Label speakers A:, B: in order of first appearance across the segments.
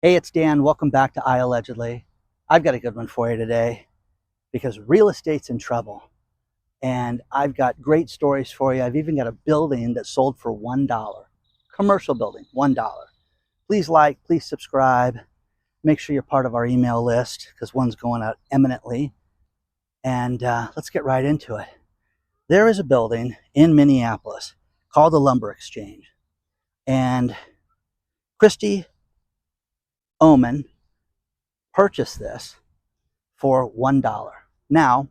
A: Hey, it's Dan. Welcome back to I Allegedly. I've got a good one for you today because real estate's in trouble. And I've got great stories for you. I've even got a building that sold for $1. Commercial building, $1. Please like, please subscribe. Make sure you're part of our email list because one's going out imminently. And let's get right into it. There is a building in Minneapolis called the Lumber Exchange. And Christy Oman purchased this for $1. Now,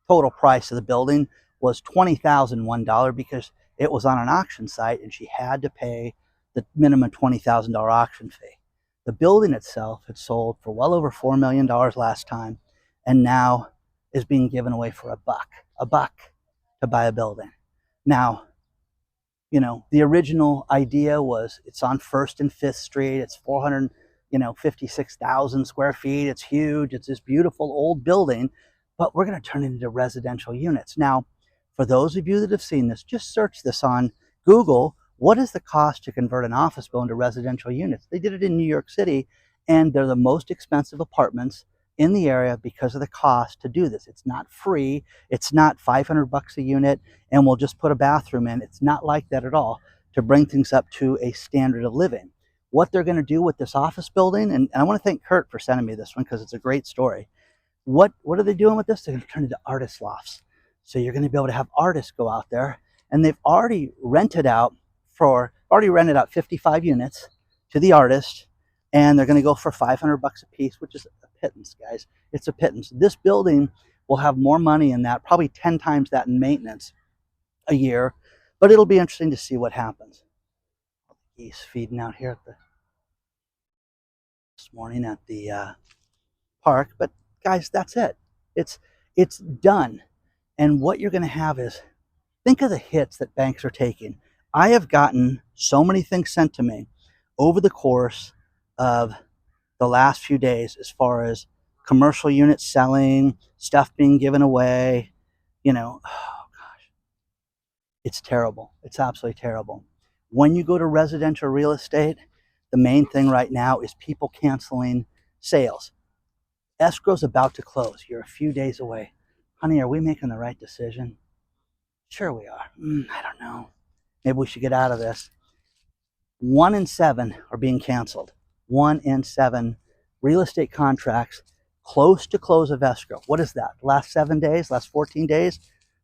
A: total price of the building was $20,001 because it was on an auction site and she had to pay the minimum $20,000 auction fee. The building itself had sold for well over $4 million last time and now is being given away for a buck to buy a building. Now, the original idea was it's on 1st and 5th Street. It's 56,000 square feet. It's huge. It's this beautiful old building, but we're going to turn it into residential units. Now, for those of you that have seen this, just search this on Google. What is the cost to convert an office building to residential units? They did it in New York City, and they're the most expensive apartments in the area because of the cost to do this. It's not free. It's not $500 a unit and we'll just put a bathroom in. It's not like that at all to bring things up to a standard of living. What they're going to do with this office building, and I want to thank Kurt for sending me this one because it's a great story. What are they doing with this? They're going to turn it into artist lofts. So you're going to be able to have artists go out there, and they've already rented out 55 units to the artist, and they're going to go for $500 a piece, which is a pittance, guys. It's a pittance. This building will have more money in that, probably 10 times that in maintenance a year, but it'll be interesting to see what happens. Geese feeding out here this morning at the park, but guys, that's it. It's done. And what you're going to have is, think of the hits that banks are taking. I have gotten so many things sent to me over the course of the last few days as far as commercial units selling, stuff being given away. Oh gosh, it's terrible. It's absolutely terrible. When you go to residential real estate, the main thing right now is people canceling sales. Escrow's about to close. You're a few days away. Honey, are we making the right decision? Sure we are. I don't know. Maybe we should get out of this. 1 in 7 are being canceled. 1 in 7 real estate contracts close to close of escrow. What is that? Last 7 days? Last 14 days?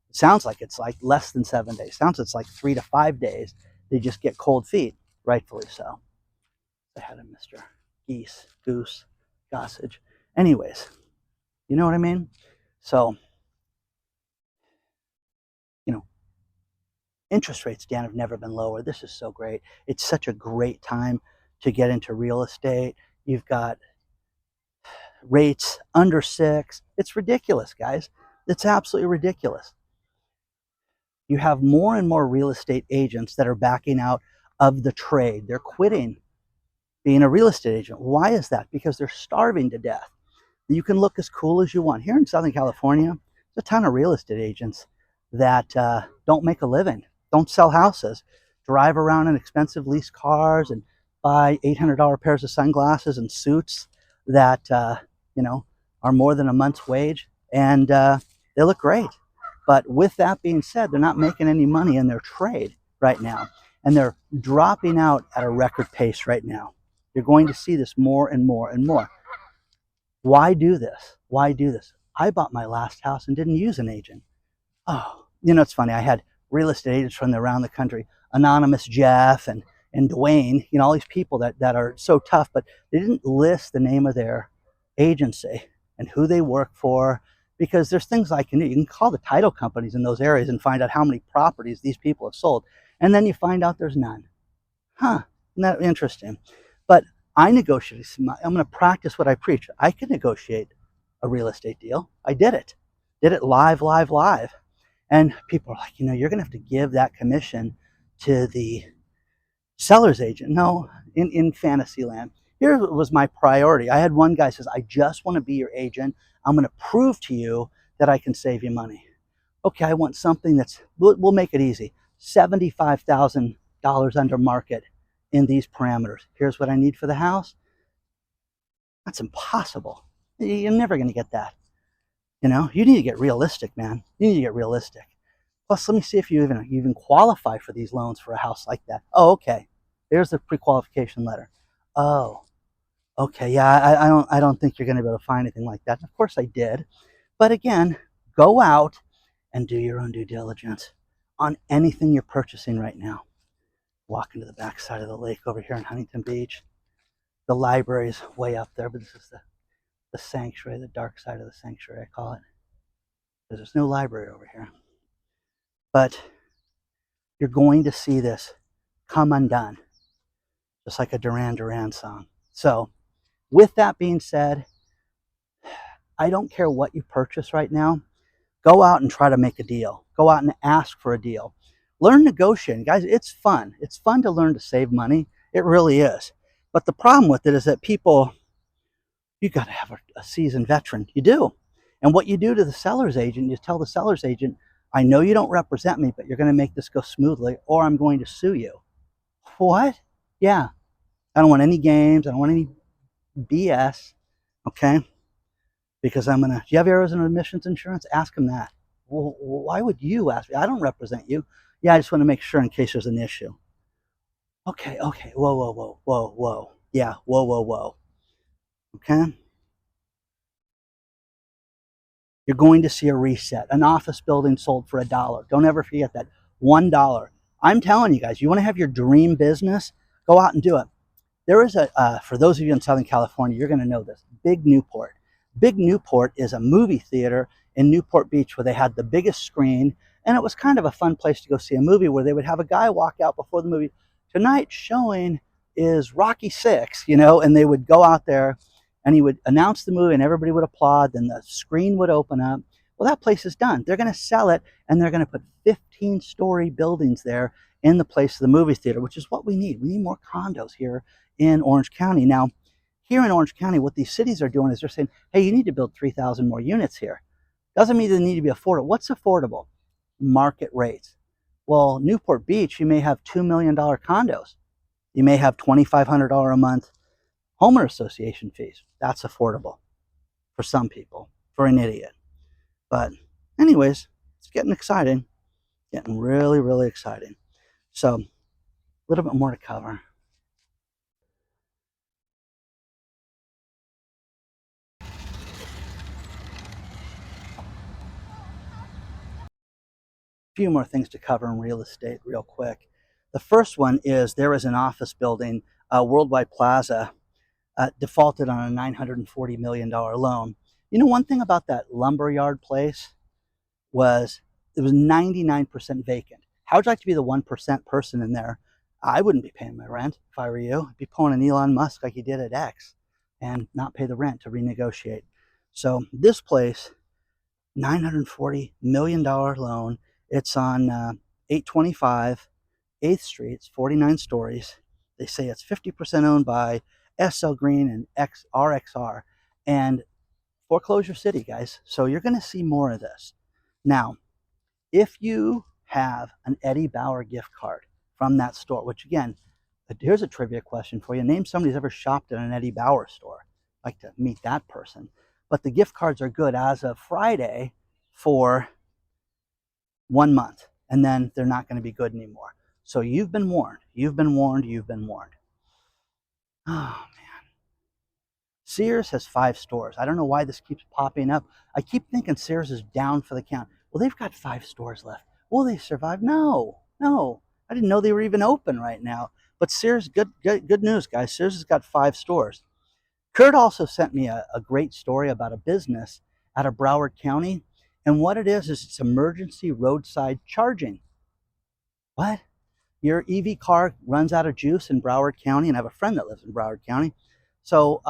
A: It sounds like it's like less than 7 days. Sounds it's like 3 to 5 days. They just get cold feet, rightfully so. I had a Mr. Goose, Gossage. Anyways, you know what I mean? So, interest rates, Dan, have never been lower. This is so great. It's such a great time to get into real estate. You've got rates under 6. It's ridiculous, guys. It's absolutely ridiculous. You have more and more real estate agents that are backing out of the trade. They're quitting being a real estate agent. Why is that? Because they're starving to death. You can look as cool as you want. Here in Southern California, there's a ton of real estate agents that don't make a living, don't sell houses, drive around in expensive leased cars and buy $800 pairs of sunglasses and suits that are more than a month's wage, and they look great. But with that being said, they're not making any money in their trade right now, and they're dropping out at a record pace right now. You're going to see this more and more and more. Why do this? Why do this? I bought my last house and didn't use an agent. Oh, it's funny. I had real estate agents from around the country, Anonymous Jeff and Dwayne, all these people that are so tough, but they didn't list the name of their agency and who they work for, because there's things I can do. You can call the title companies in those areas and find out how many properties these people have sold. And then you find out there's none. Isn't that interesting? But I negotiated. I'm going to practice what I preach. I can negotiate a real estate deal. I did it live. And people are like, you're going to have to give that commission to the seller's agent. No, in fantasy land. Here was my priority. I had one guy says, I just want to be your agent. I'm going to prove to you that I can save you money. Okay, I want something we'll make it easy. $75,000 under market in these parameters. Here's what I need for the house. That's impossible. You're never going to get that. You need to get realistic, man. You need to get realistic. Plus, let me see if you even qualify for these loans for a house like that. Oh, okay. There's the pre-qualification letter. Oh, okay. Yeah, I don't think you're going to be able to find anything like that. Of course, I did, but again, go out and do your own due diligence on anything you're purchasing right now. Walking to the backside of the lake over here in Huntington Beach. The library's way up there, but this is the sanctuary, the dark side of the sanctuary, I call it. Because there's no library over here. But you're going to see this come undone, just like a Duran Duran song. So, with that being said, I don't care what you purchase right now. Go out and try to make a deal. Go out and ask for a deal. Learn negotiating. Guys, it's fun. It's fun to learn to save money. It really is. But the problem with it is that you got to have a seasoned veteran. You do. And what you do to the seller's agent, you tell the seller's agent, I know you don't represent me, but you're going to make this go smoothly, or I'm going to sue you. What? Yeah. I don't want any games. I don't want any BS. Okay? Because do you have errors in admissions insurance? Ask them that. Well, why would you ask me? I don't represent you. Yeah, I just want to make sure in case there's an issue. Okay. Whoa, whoa, whoa, whoa, whoa. Yeah, whoa, whoa, whoa. Okay? You're going to see a reset. An office building sold for $1. Don't ever forget that. $1. I'm telling you guys, you want to have your dream business? Go out and do it. There is for those of you in Southern California, you're going to know this, Big Newport. Big Newport is a movie theater in Newport Beach where they had the biggest screen, and it was kind of a fun place to go see a movie where they would have a guy walk out before the movie. Tonight's showing is Rocky VI, and they would go out there and he would announce the movie and everybody would applaud. Then the screen would open up. Well, that place is done. They're going to sell it, and they're going to put 15-story buildings there in the place of the movie theater, which is what we need. We need more condos here in Orange County. Now, here in Orange County, what these cities are doing is they're saying, hey, you need to build 3,000 more units here. Doesn't mean they need to be affordable. What's affordable? Market rates. Well, Newport Beach, you may have $2 million condos. You may have $2,500 a month homeowner association fees. That's affordable for some people, for an idiot. But anyways, it's getting exciting. Getting really, really exciting. So, a little bit more to cover. Few more things to cover in real estate real quick. The first one is there is an office building, Worldwide Plaza, defaulted on a $940 million loan. One thing about that lumberyard place was it was 99% vacant. How would you like to be the 1% person in there? I wouldn't be paying my rent if I were you. I'd be pulling an Elon Musk like he did at X and not pay the rent to renegotiate. So this place, $940 million loan. It's on 825 8th Street. It's 49 stories. They say it's 50% owned by SL Green and RXR and foreclosure city, guys. So you're going to see more of this. Now, if you have an Eddie Bauer gift card from that store, which again, here's a trivia question for you. Name somebody who's ever shopped at an Eddie Bauer store. I'd like to meet that person. But the gift cards are good as of Friday for 1 month, and then they're not going to be good anymore. So you've been warned. You've been warned. You've been warned. Oh, man. Sears has 5 stores. I don't know why this keeps popping up. I keep thinking Sears is down for the count. Well, they've got 5 stores left. Will they survive? No. I didn't know they were even open right now. But Sears, good news, guys. Sears has got 5 stores. Kurt also sent me a great story about a business out of Broward County. And what it is it's emergency roadside charging. What? Your EV car runs out of juice in Broward County, and I have a friend that lives in Broward County. So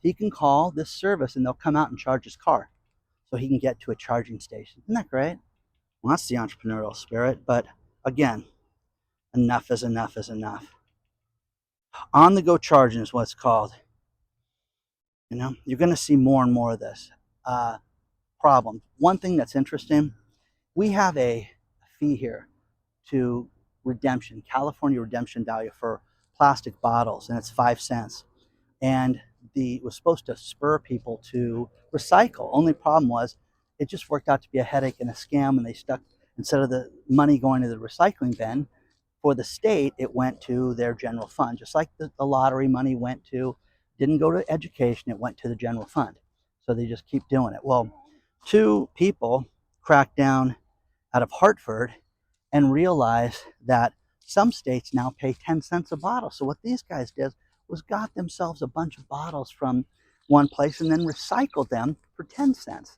A: he can call this service, and they'll come out and charge his car so he can get to a charging station. Isn't that great? Well, that's the entrepreneurial spirit. But again, enough is enough is enough. On-the-go charging is what it's called. You're going to see more and more of this. Problem. One thing that's interesting, we have a fee here to California redemption value for plastic bottles, and it's 5 cents. And was supposed to spur people to recycle. Only problem was it just worked out to be a headache and a scam, and they stuck, instead of the money going to the recycling bin for the state, it went to their general fund, just like the lottery money went to, didn't go to education, it went to the general fund. So they just keep doing it. Well, two people cracked down out of Hartford and realized that some states now pay 10 cents a bottle. So what these guys did was got themselves a bunch of bottles from one place and then recycled them for 10 cents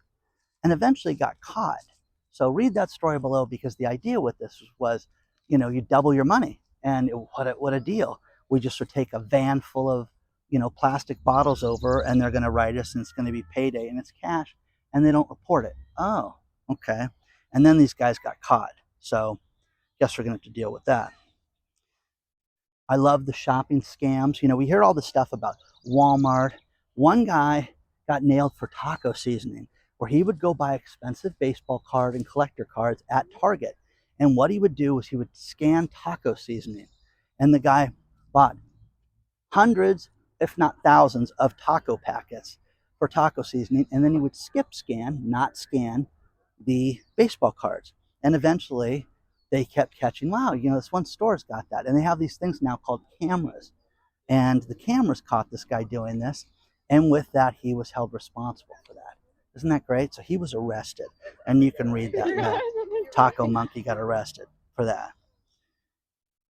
A: and eventually got caught. So read that story below, because the idea with this was, you know, you double your money. And what a deal. We just would take a van full of, you know, plastic bottles over, and they're going to write us, and it's going to be payday, and it's cash, and they don't report it. Oh, okay. And then these guys got caught. So guess we're going to have to deal with that. I love the shopping scams. You know, we hear all this stuff about Walmart. One guy got nailed for taco seasoning, where he would go buy expensive baseball card and collector cards at Target. And what he would do was he would scan taco seasoning. And the guy bought hundreds, if not thousands, of taco packets for taco seasoning. And then he would skip scan, not scan, the baseball cards. And eventually they kept catching, wow, you know, this one store's got that. And they have these things now called cameras. And the cameras caught this guy doing this. And with that, he was held responsible for that. Isn't that great? So he was arrested. And you can read that. Taco Monkey got arrested for that.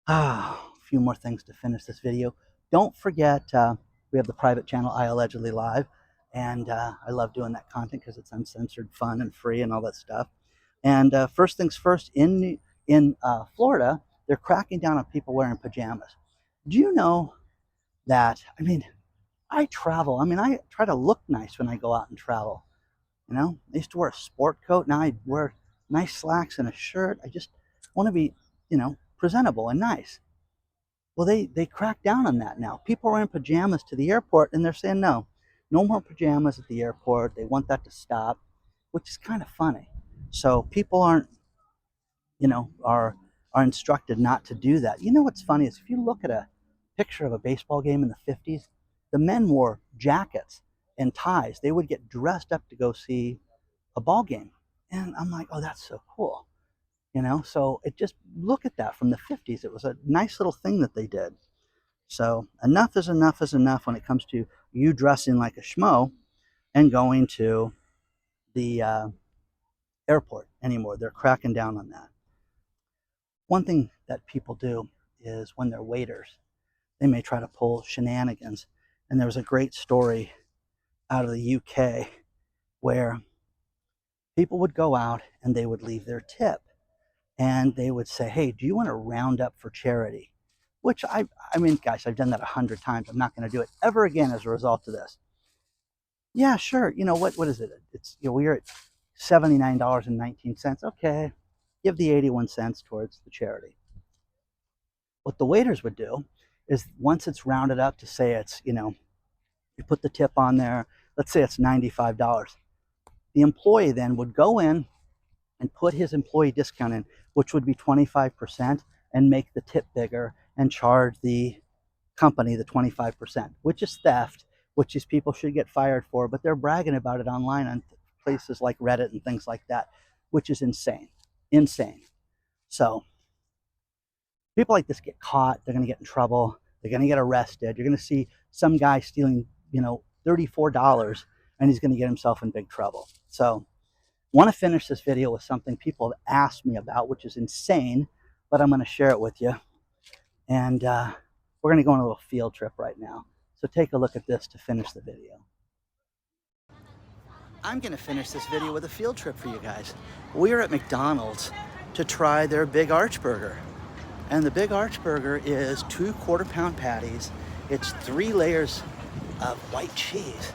A: A few more things to finish this video. Don't forget, we have the private channel, I Allegedly Live. And I love doing that content because it's uncensored, fun, and free, and all that stuff. And first things first, in Florida, they're cracking down on people wearing pajamas. Do you know that, I mean, I travel. I mean, I try to look nice when I go out and travel. You know, I used to wear a sport coat. Now I wear nice slacks and a shirt. I just want to be, you know, presentable and nice. Well, they crack down on that now. People are in pajamas to the airport, and they're saying no more pajamas at the airport. They want that to stop, which is kind of funny. So people aren't, you know, are instructed not to do that. You know what's funny is if you look at a picture of a baseball game in the 50s, the men wore jackets and ties. They would get dressed up to go see a ball game. And I'm like, oh, that's so cool. You know, so it just, look at that from the 50s. It was a nice little thing that they did. So enough is enough is enough when it comes to you dressing like a schmo and going to the airport anymore. They're cracking down on that. One thing that people do is when they're waiters, they may try to pull shenanigans. And there was a great story out of the UK where people would go out and they would leave their tip. And they would say, hey, do you want to round up for charity? Which, I mean, guys, I've done that 100 times. I'm not going to do it ever again as a result of this. Yeah, sure. You know, what is it? It's, you know, we're at $79.19. Okay, give the 81 cents towards the charity. What the waiters would do is once it's rounded up to say it's, you know, you put the tip on there, let's say it's $95. The employee then would go in and put his employee discount in, which would be 25%, and make the tip bigger and charge the company the 25%, which is theft, which these people should get fired for, but they're bragging about it online on places like Reddit and things like that, which is insane. Insane. So people like this get caught, they're going to get in trouble, they're going to get arrested. You're going to see some guy stealing, you know, $34, and he's going to get himself in big trouble. So I want to finish this video with something people have asked me about, which is insane, but I'm going to share it with you. And we're going to go on a little field trip right now. So take a look at this to finish the video. I'm going to finish this video with a field trip for you guys. We're at McDonald's to try their Big Arch Burger. And the Big Arch Burger is 2 quarter-pound patties. It's 3 layers of white cheese.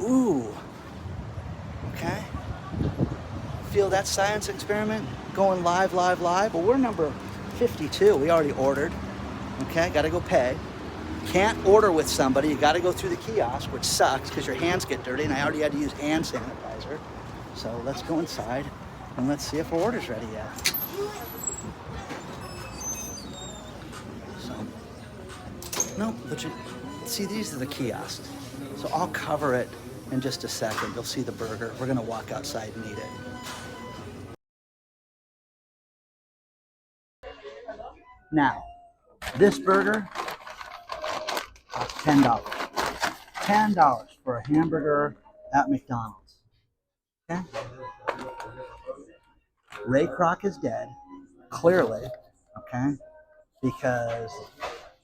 A: Ooh. Okay. Feel that science experiment going live? Well, we're number 52. We already ordered. Okay, got to go pay. Can't order with somebody. You got to go through the kiosk, which sucks because your hands get dirty, and I already had to use hand sanitizer. So let's go inside and let's see if our order's ready yet. So, no, but you see, these are the kiosks. So I'll cover it in just a second. You'll see the burger. We're gonna walk outside and eat it. Now, this burger costs $10. $10 for a hamburger at McDonald's. Okay? Ray Kroc is dead, clearly, okay? Because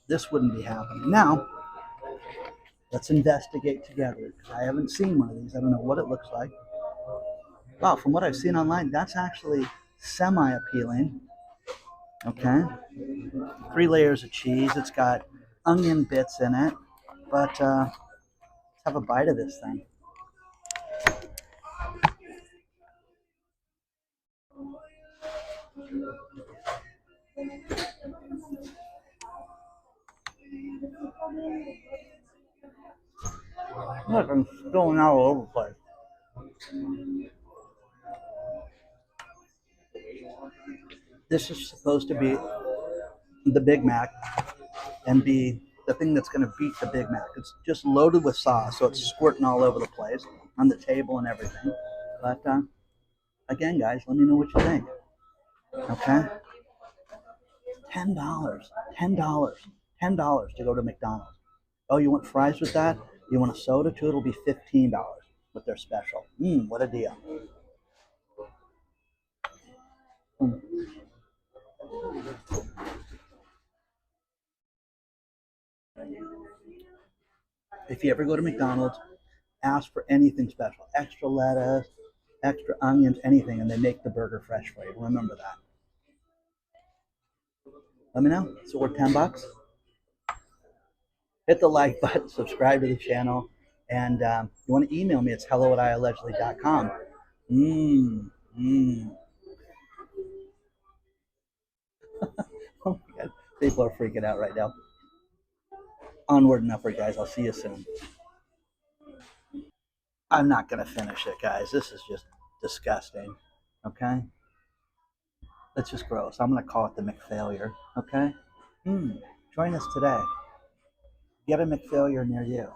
A: this wouldn't be happening. Now, let's investigate together. I haven't seen one of these. I don't know what it looks like. Wow, from what I've seen online, that's actually semi-appealing. Okay? 3 layers of cheese. It's got onion bits in it. But let's have a bite of this thing. Look, I'm spilling out all over the place. This is supposed to be the Big Mac and be the thing that's going to beat the Big Mac. It's just loaded with sauce, so it's squirting all over the place on the table and everything. But again, guys, let me know what you think. Okay? $10. $10. $10 to go to McDonald's. Oh, you want fries with that? You want a soda too? It'll be $15 with their special. What a deal. Mm. If you ever go to McDonald's, ask for anything special. Extra lettuce, extra onions, anything, and they make the burger fresh for you. Remember that. Let me know. So we're $10. Hit the like button, subscribe to the channel, and you want to email me, it's hello@iallegedly.com. Mmm, mmm. Oh my God, people are freaking out right now. Onward and upward, guys. I'll see you soon. I'm not going to finish it, guys. This is just disgusting. Okay? It's just gross. I'm going to call it the McFailure. Okay? Join us today. Get a McFailure near you.